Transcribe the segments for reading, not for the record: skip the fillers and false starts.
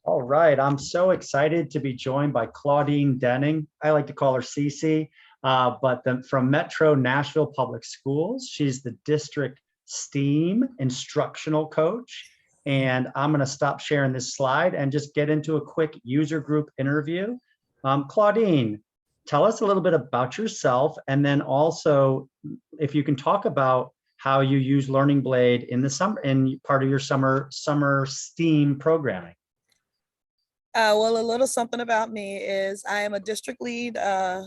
All right, I'm so excited to be joined by Claudeen Denning. I like to call her Cece, from Metro Nashville Public Schools. She's the district STEAM instructional coach. And I'm going to stop sharing this slide and just get into a quick user group interview. Claudeen, tell us a little bit about yourself, and then also if you can talk about how you use Learning Blade in the summer, in part of your summer STEAM programming. Well, a little something about me is I am a district lead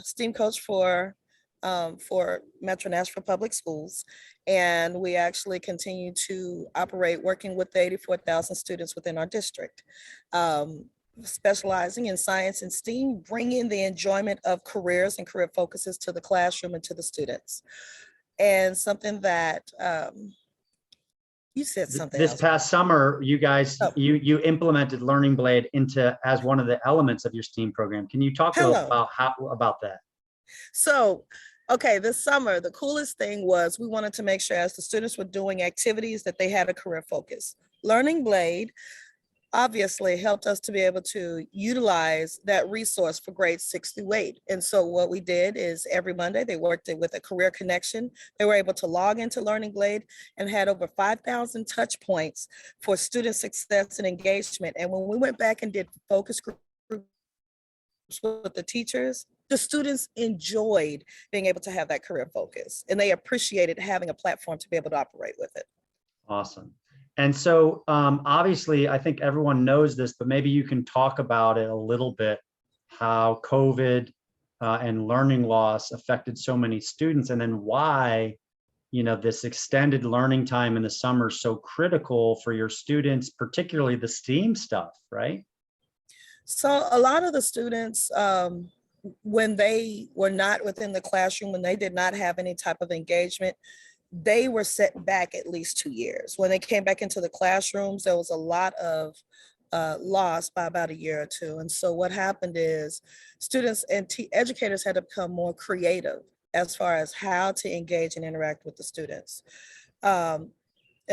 STEAM coach for Metro Nashville Public Schools. And we actually continue to operate working with the 84,000 students within our district. Specializing in science and STEAM, bringing the enjoyment of careers and career focuses to the classroom and to the students. And something that you said something This else. past summer, you guys, Oh, you implemented Learning Blade into as one of the elements of your STEAM program. Can you talk hello. about that? So, okay, this summer, the coolest thing was we wanted to make sure as the students were doing activities that they had a career focus. Learning Blade obviously helped us to be able to utilize that resource for grades 6 through 8. And so what we did is every Monday they worked it with a career connection. They were able to log into Learning Blade and had over 5,000 touch points for student success and engagement. And when we went back and did focus groups with the teachers, the students enjoyed being able to have that career focus, and they appreciated having a platform to be able to operate with it. Awesome. And so obviously, I think everyone knows this, but maybe you can talk about it a little bit, how COVID and learning loss affected so many students, and then why, this extended learning time in the summer is so critical for your students, particularly the STEAM stuff, right? So a lot of the students, when they were not within the classroom, when they did not have any type of engagement, they were set back at least 2 years. When they came back into the classrooms, there was a lot of loss by about a year or two. And so what happened is students and educators had to become more creative as far as how to engage and interact with the students. And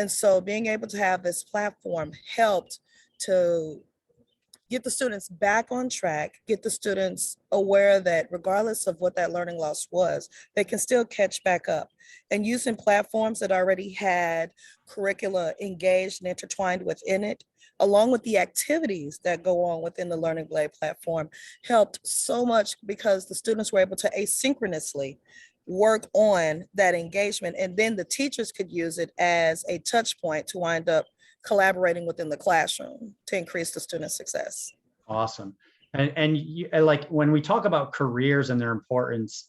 so being able to have this platform helped to get the students back on track, get the students aware that regardless of what that learning loss was, they can still catch back up. And using platforms that already had curricula engaged and intertwined within it, along with the activities that go on within the Learning Blade platform, helped so much because the students were able to asynchronously work on that engagement. And then the teachers could use it as a touch point to wind up collaborating within the classroom to increase the student success. Awesome. And like when we talk about careers and their importance,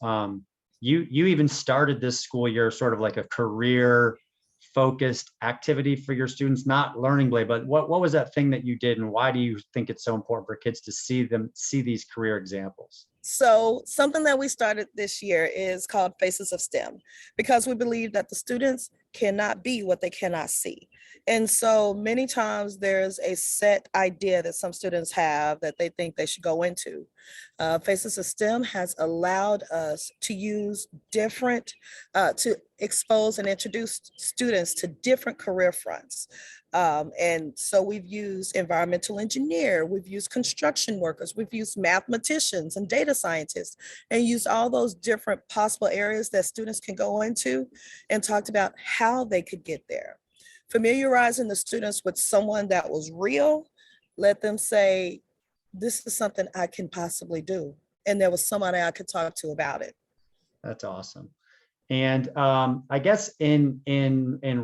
you even started this school year sort of like a career focused activity for your students, not Learning Blade, but what was that thing that you did, and why do you think it's so important for kids to see these career examples? So something that we started this year is called Faces of STEM, because we believe that the students cannot be what they cannot see. And so many times there's a set idea that some students have that they think they should go into. Faces of STEM has allowed us to use to expose and introduce students to different career fronts. And so we've used environmental engineer, we've used construction workers, we've used mathematicians and data scientists, and used all those different possible areas that students can go into and talked about how they could get there. Familiarizing the students with someone that was real, let them say, this is something I can possibly do. And there was somebody I could talk to about it. That's awesome. And I guess in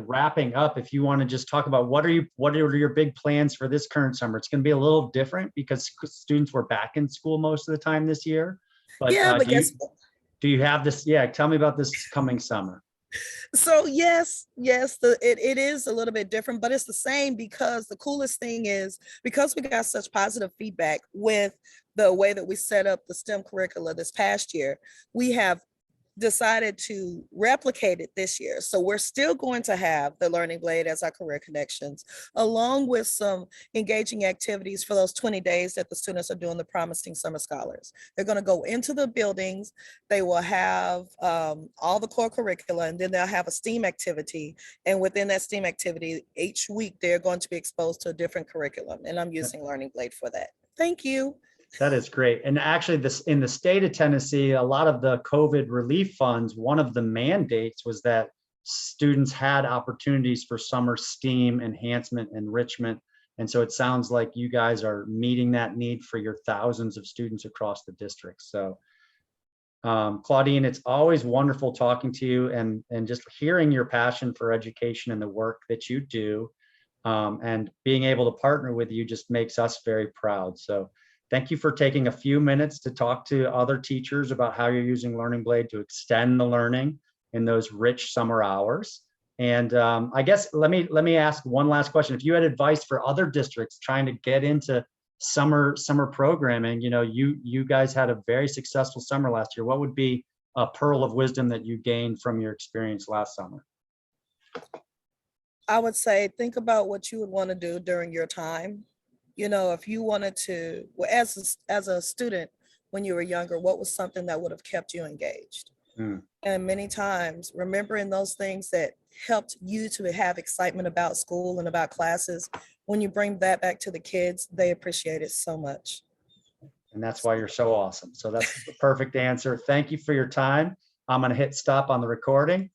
wrapping up, if you want to just talk about what are your big plans for this current summer? It's going to be a little different because students were back in school most of the time this year. But yeah, but do you have this? Yeah, tell me about this coming summer. So yes, it is a little bit different, but it's the same because the coolest thing is because we got such positive feedback with the way that we set up the STEM curricula this past year, we have decided to replicate it this year. So we're still going to have the Learning Blade as our career connections, along with some engaging activities for those 20 days that the students are doing the Promising Summer Scholars. They're going to go into the buildings. They will have all the core curricula, and then they'll have a STEAM activity. And within that STEAM activity, each week they're going to be exposed to a different curriculum. And I'm using Learning Blade for that. Thank you. That is great. And actually, this in the state of Tennessee, a lot of the COVID relief funds, one of the mandates was that students had opportunities for summer STEAM enhancement, enrichment. And so it sounds like you guys are meeting that need for your thousands of students across the district. So Claudeen, it's always wonderful talking to you and just hearing your passion for education and the work that you do. And being able to partner with you just makes us very proud. So thank you for taking a few minutes to talk to other teachers about how you're using Learning Blade to extend the learning in those rich summer hours. And I guess let me ask one last question. If you had advice for other districts trying to get into summer programming, you guys had a very successful summer last year. What would be a pearl of wisdom that you gained from your experience last summer? I would say, think about what you would want to do during your time. If you wanted to, well, as a student, when you were younger, what was something that would have kept you engaged? And many times, remembering those things that helped you to have excitement about school and about classes, when you bring that back to the kids, they appreciate it so much. And that's why you're so awesome. So that's the perfect answer. Thank you for your time. I'm going to hit stop on the recording.